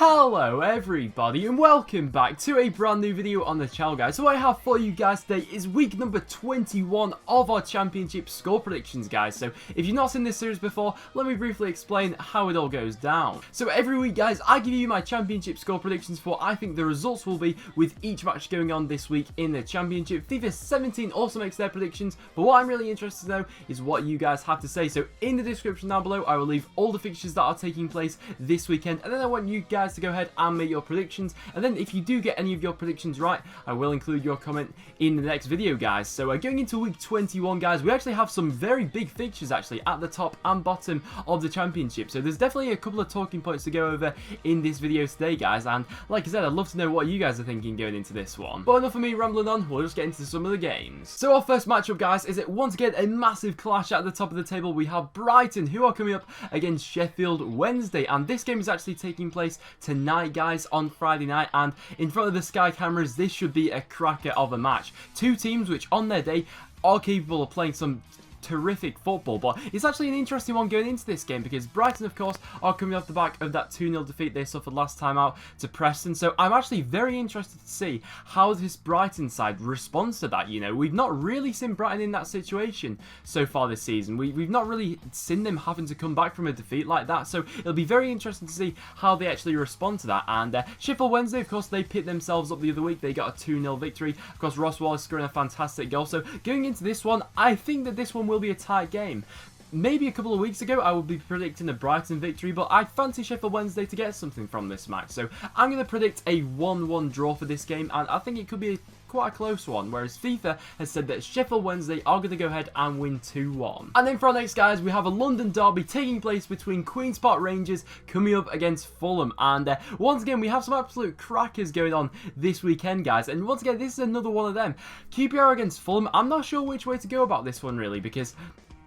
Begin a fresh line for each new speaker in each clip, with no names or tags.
Hello everybody and welcome back to a brand new video on the channel, guys. So what I have for you guys today is week number 21 of our championship score predictions, guys. So if you've not seen this series before, let me briefly explain how it all goes down. So every week, guys, I give you my championship score predictions for what I think the results will be with each match going on this week in the championship. FIFA 17 also makes their predictions, but what I'm really interested to know is what you guys have to say. So in the description down below, I will leave all the fixtures that are taking place this weekend, and then I want you guys to go ahead and make your predictions, and then if you do get any of your predictions right, I will include your comment in the next video, guys. So going into week 21, guys, we actually have some very big fixtures actually at the top and bottom of the championship, so there's definitely a couple of talking points to go over in this video today, guys, and like I said, I'd love to know what you guys are thinking going into this one. But enough of me rambling on, we'll just get into some of the games. So our first matchup, guys, is once again a massive clash at the top of the table. We have Brighton, who are coming up against Sheffield Wednesday, and this game is actually taking place tonight, guys, on Friday night, and in front of the Sky cameras, this should be a cracker of a match. Two teams which on their day are capable of playing some terrific football, but it's actually an interesting one going into this game because Brighton, of course, are coming off the back of that 2-0 defeat they suffered last time out to Preston, so I'm actually very interested to see how this Brighton side responds to that. You know, we've not really seen Brighton in that situation so far this season. We've not really seen them having to come back from a defeat like that, so it'll be very interesting to see how they actually respond to that. And Sheffield Wednesday, of course, they picked themselves up the other week. They got a 2-0 victory. Of course, Ross Wallace scoring a fantastic goal, so going into this one, I think that this one will be a tight game. Maybe a couple of weeks ago, I would be predicting a Brighton victory, but I fancy Sheffield Wednesday to get something from this match. So I'm going to predict a 1-1 draw for this game, and I think it could be quite a close one, whereas FIFA has said that Sheffield Wednesday are going to go ahead and win 2-1. And then for our next, guys, we have a London derby taking place between Queen's Park Rangers coming up against Fulham, and once again we have some absolute crackers going on this weekend, guys, and once again this is another one of them. QPR against Fulham. I'm not sure which way to go about this one really, because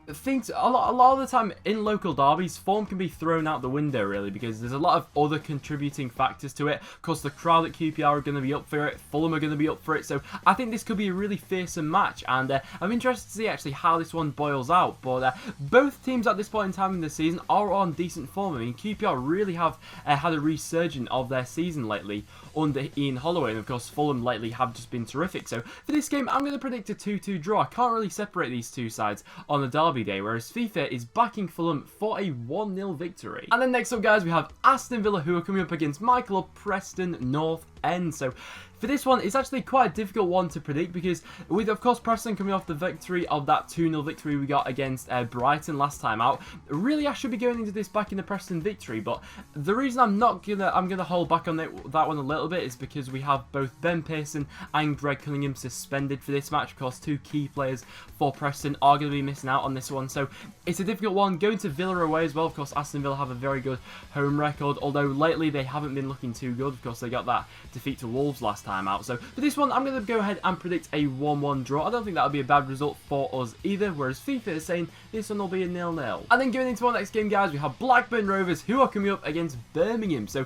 things a lot of the time in local derbies, form can be thrown out the window really, because there's a lot of other contributing factors to it. Of course, the crowd at QPR are going to be up for it, Fulham are going to be up for it, so I think this could be a really fearsome match, and I'm interested to see actually how this one boils out. But both teams at this point in time in the season are on decent form. I mean, QPR really have had a resurgence of their season lately under Ian Holloway, and of course Fulham lately have just been terrific. So for this game, I'm going to predict a 2-2 draw. I can't really separate these two sides on a derby day, whereas FIFA is backing Fulham for a 1-0 victory. And then next up, guys, we have Aston Villa, who are coming up against my club, Preston North End. So for this one, it's actually quite a difficult one to predict because with, of course, Preston coming off the victory of that 2-0 victory we got against Brighton last time out, really I should be going into this back in the Preston victory, but the reason I'm gonna hold back on that one a little bit is because we have both Ben Pearson and Greg Cunningham suspended for this match. Of course, two key players for Preston are going to be missing out on this one, so it's a difficult one. Going to Villa away as well. Of course, Aston Villa have a very good home record, although lately they haven't been looking too good. Of course, they got that defeat to Wolves last time out. So for this one, I'm going to go ahead and predict a 1-1 draw. I don't think that would be a bad result for us either, whereas FIFA is saying this one will be a 0-0. And then going into our next game, guys, we have Blackburn Rovers, who are coming up against Birmingham. So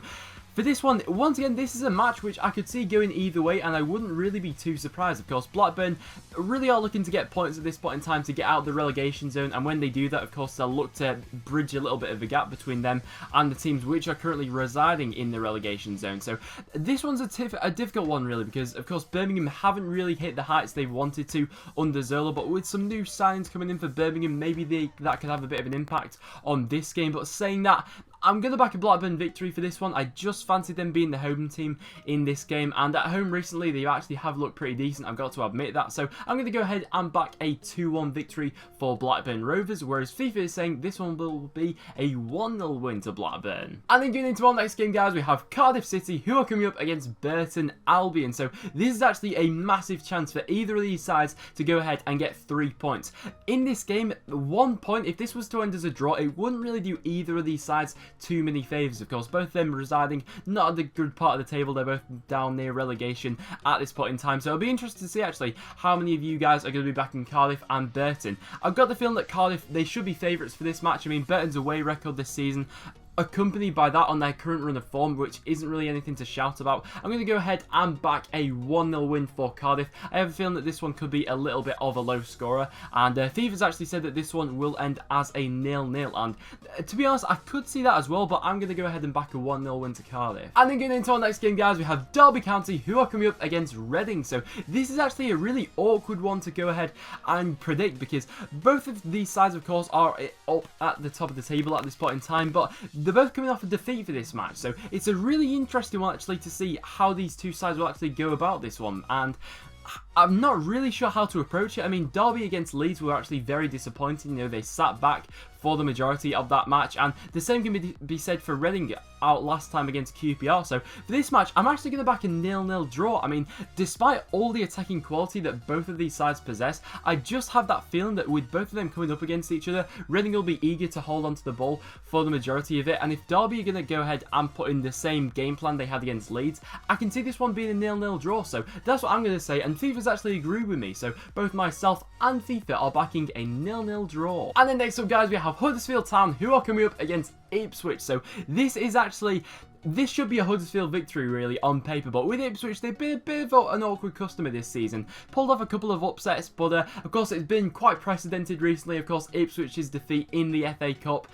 for this one, once again, this is a match which I could see going either way, and I wouldn't really be too surprised. Of course, Blackburn really are looking to get points at this point in time to get out of the relegation zone, and when they do that, of course, they'll look to bridge a little bit of a gap between them and the teams which are currently residing in the relegation zone. So this one's a difficult one, really, because, of course, Birmingham haven't really hit the heights they wanted to under Zola, but with some new signings coming in for Birmingham, maybe that could have a bit of an impact on this game. But saying that, I'm going to back a Blackburn victory for this one. I just fancy them being the home team in this game, and at home recently they actually have looked pretty decent, I've got to admit that. So I'm going to go ahead and back a 2-1 victory for Blackburn Rovers, whereas FIFA is saying this one will be a 1-0 win to Blackburn. And then going into our next game, guys, we have Cardiff City, who are coming up against Burton Albion. So this is actually a massive chance for either of these sides to go ahead and get 3 points. In this game, 1 point, if this was to end as a draw, it wouldn't really do either of these sides too many favours. Of course, both of them residing not at the good part of the table. They're both down near relegation at this point in time, so it'll be interesting to see actually how many of you guys are going to be backing Cardiff and Burton. I've got the feeling that Cardiff, they should be favourites for this match. I mean, Burton's away record this season accompanied by that on their current run of form, which isn't really anything to shout about, I'm going to go ahead and back a 1-0 win for Cardiff. I have a feeling that this one could be a little bit of a low scorer, and Fever's actually said that this one will end as a 0-0, and to be honest, I could see that as well, but I'm going to go ahead and back a 1-0 win to Cardiff. And then getting into our next game, guys, we have Derby County, who are coming up against Reading. So this is actually a really awkward one to go ahead and predict, because both of these sides, of course, are up at the top of the table at this point in time, but they're both coming off a defeat for this match. So it's a really interesting one actually to see how these two sides will actually go about this one, and I'm not really sure how to approach it. I mean, Derby against Leeds were actually very disappointing. You know, they sat back for the majority of that match, and the same can be said for Reading out last time against QPR. So for this match, I'm actually going to back a 0-0 draw. I mean, despite all the attacking quality that both of these sides possess, I just have that feeling that with both of them coming up against each other, Reading will be eager to hold onto the ball for the majority of it, and if Derby are going to go ahead and put in the same game plan they had against Leeds, I can see this one being a 0-0 draw. So that's what I'm going to say, and FIFA's actually agreed with me, so both myself and FIFA are backing a 0-0 draw. And then next up, guys, we have Huddersfield Town, who are coming up against Ipswich. So this should be a Huddersfield victory really on paper, but with Ipswich, they've been a bit of an awkward customer this season. Pulled off a couple of upsets, but of course it's been quite precedented recently. Of course, Ipswich's defeat in the FA Cup,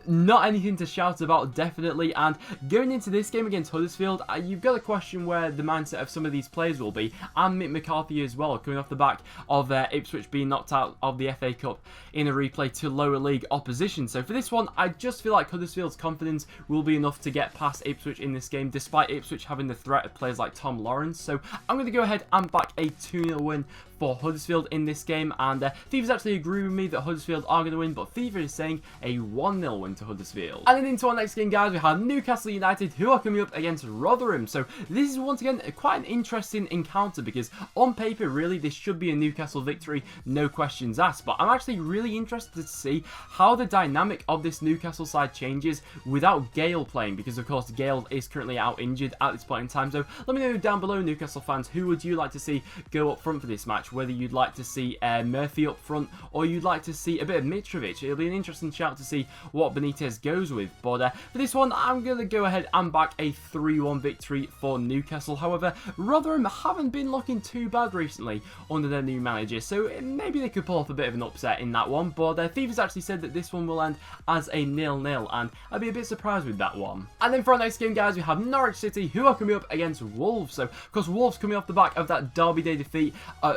not anything to shout about, definitely. And going into this game against Huddersfield, you've got to question where the mindset of some of these players will be, and Mick McCarthy as well, coming off the back of Ipswich being knocked out of the FA Cup in a replay to lower league opposition. So for this one, I just feel like Huddersfield's confidence will be enough to get past Ipswich in this game, despite Ipswich having the threat of players like Tom Lawrence. So I'm going to go ahead and back a 2-0 win for Huddersfield in this game, and Fever's actually agreed with me that Huddersfield are going to win, but Fever is saying a 1-0 win to Huddersfield. And then into our next game, guys, we have Newcastle United, who are coming up against Rotherham. So this is once again quite an interesting encounter, because on paper really this should be a Newcastle victory, no questions asked, but I'm actually really interested to see how the dynamic of this Newcastle side changes without Gale playing, because of course Gale is currently out injured at this point in time. So let me know down below, Newcastle fans, who would you like to see go up front for this match? Whether you'd like to see Murphy up front, or you'd like to see a bit of Mitrovic. It'll be an interesting shout to see what Benitez goes with. But for this one, I'm going to go ahead and back a 3-1 victory for Newcastle. However, Rotherham haven't been looking too bad recently under their new manager, so maybe they could pull off a bit of an upset in that one. But Fever's actually said that this one will end as a 0-0, and I'd be a bit surprised with that one. And then for our next game, guys, we have Norwich City, who are coming up against Wolves. So, of course, Wolves coming off the back of that Derby Day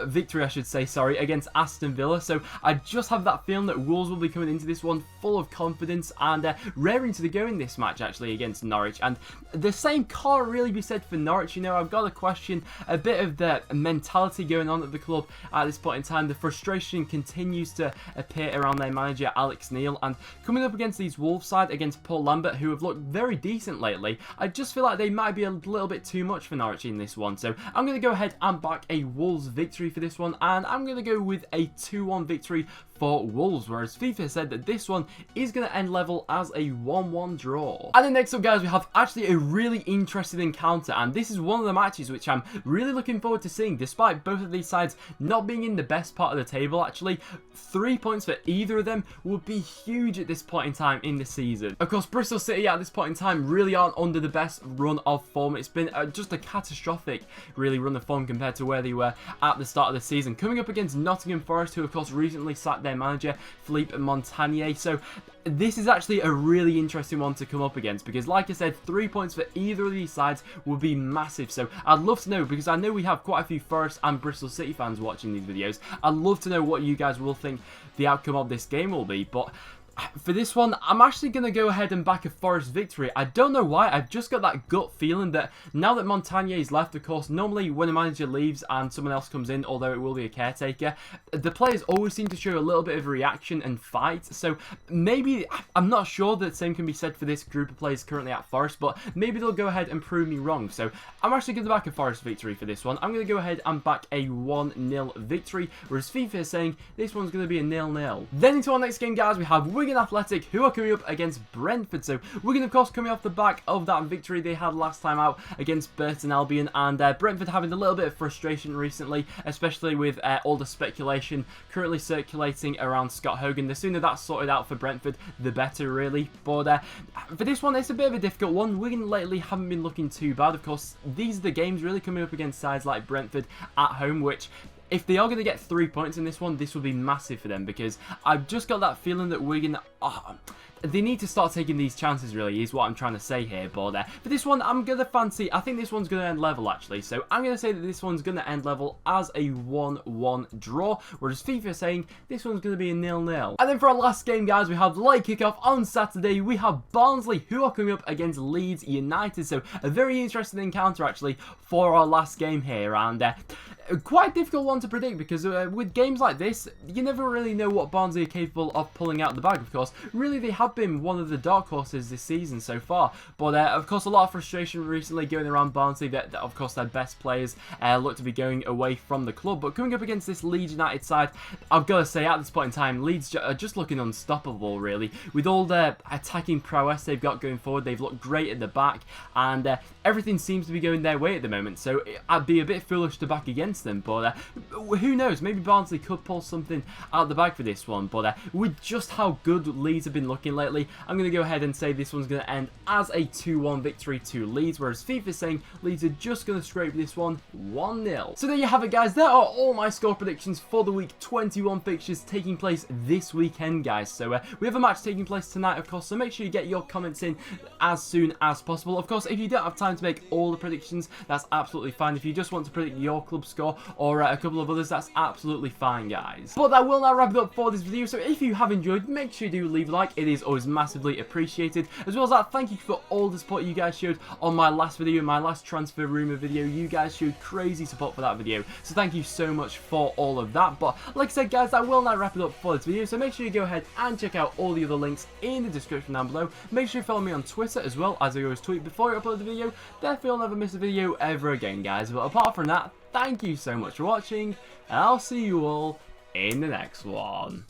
victory, I should say, sorry, against Aston Villa. So I just have that feeling that Wolves will be coming into this one full of confidence and raring to the go in this match actually against Norwich. And the same can't really be said for Norwich. You know, I've got to question a bit of the mentality going on at the club at this point in time. The frustration continues to appear around their manager Alex Neil, and coming up against these Wolves side, against Paul Lambert, who have looked very decent lately, I just feel like they might be a little bit too much for Norwich in this one. So I'm going to go ahead and back a Wolves victory for this one, and I'm going to go with a 2-1 victory for Wolves, whereas FIFA said that this one is going to end level as a 1-1 draw. And then next up, guys, we have actually a really interesting encounter, and this is one of the matches which I'm really looking forward to seeing, despite both of these sides not being in the best part of the table. Actually, 3 points for either of them would be huge at this point in time in the season. Of course, Bristol City at this point in time really aren't under the best run of form. It's been just a catastrophic really run of form compared to where they were at the start of the season. Coming up against Nottingham Forest, who of course recently sacked their manager Philippe Montagnier. So this is actually a really interesting one to come up against, because like I said, 3 points for either of these sides would be massive. So I'd love to know, because I know we have quite a few Forest and Bristol City fans watching these videos. I'd love to know what you guys will think the outcome of this game will be. But for this one, I'm actually going to go ahead and back a Forest victory. I don't know why, I've just got that gut feeling that now that Montagnier's left, of course, normally when a manager leaves and someone else comes in, although it will be a caretaker, the players always seem to show a little bit of reaction and fight. So maybe, I'm not sure that the same can be said for this group of players currently at Forest, but maybe they'll go ahead and prove me wrong. So I'm actually going to back a Forest victory for this one. I'm going to go ahead and back a 1-0 victory, whereas FIFA is saying this one's going to be a 0-0. Then into our next game, guys, we have Wigan Wigan Athletic, who are coming up against Brentford. So Wigan, of course, coming off the back of that victory they had last time out against Burton Albion, and Brentford having a little bit of frustration recently, especially with all the speculation currently circulating around Scott Hogan. The sooner that's sorted out for Brentford, the better, really. But for this one, it's a bit of a difficult one. Wigan lately haven't been looking too bad. Of course, these are the games really coming up against sides like Brentford at home, which, if they are going to get 3 points in this one, this will be massive for them, because I've just got that feeling that Wigan, they need to start taking these chances, really, is what I'm trying to say here. But for this one, I'm going to fancy, I think this one's going to end level, actually. So I'm going to say that this one's going to end level as a 1-1 draw, whereas FIFA is saying this one's going to be a 0-0. And then for our last game, guys, we have the late kickoff on Saturday. We have Barnsley, who are coming up against Leeds United. So a very interesting encounter, actually, for our last game here. And quite a difficult one to predict, because with games like this, you never really know what Barnsley are capable of pulling out the bag. Of course, really, they have been one of the dark horses this season so far, but of course, a lot of frustration recently going around Barnsley, that of course their best players look to be going away from the club. But coming up against this Leeds United side, I've got to say, at this point in time, Leeds are just looking unstoppable, really. With all their attacking prowess they've got going forward, they've looked great at the back, and everything seems to be going their way at the moment, so I'd be a bit foolish to back against them. But who knows, maybe Barnsley could pull something out the bag for this one. But with just how good Leeds have been looking lately, I'm going to go ahead and say this one's going to end as a 2-1 victory to Leeds, whereas FIFA is saying Leeds are just going to scrape this one 1-0. So there you have it, guys. There are all my score predictions for the week 21 fixtures taking place this weekend, guys. So we have a match taking place tonight, of course, so make sure you get your comments in as soon as possible. Of course, if you don't have time to make all the predictions, that's absolutely fine. If you just want to predict your club score or a couple of others, that's absolutely fine, guys. But that will now wrap it up for this video. So if you have enjoyed, make sure you do leave a like. It is always massively appreciated. As well as that, thank you for all the support you guys showed on my last video, my last transfer rumour video. You guys showed crazy support for that video, so thank you so much for all of that. But like I said, guys, that will now wrap it up for this video, so make sure you go ahead and check out all the other links in the description down below. Make sure you follow me on Twitter as well, as I always tweet before I upload the video, therefore you'll never miss a video ever again, guys. But apart from that, thank you so much for watching, and I'll see you all in the next one.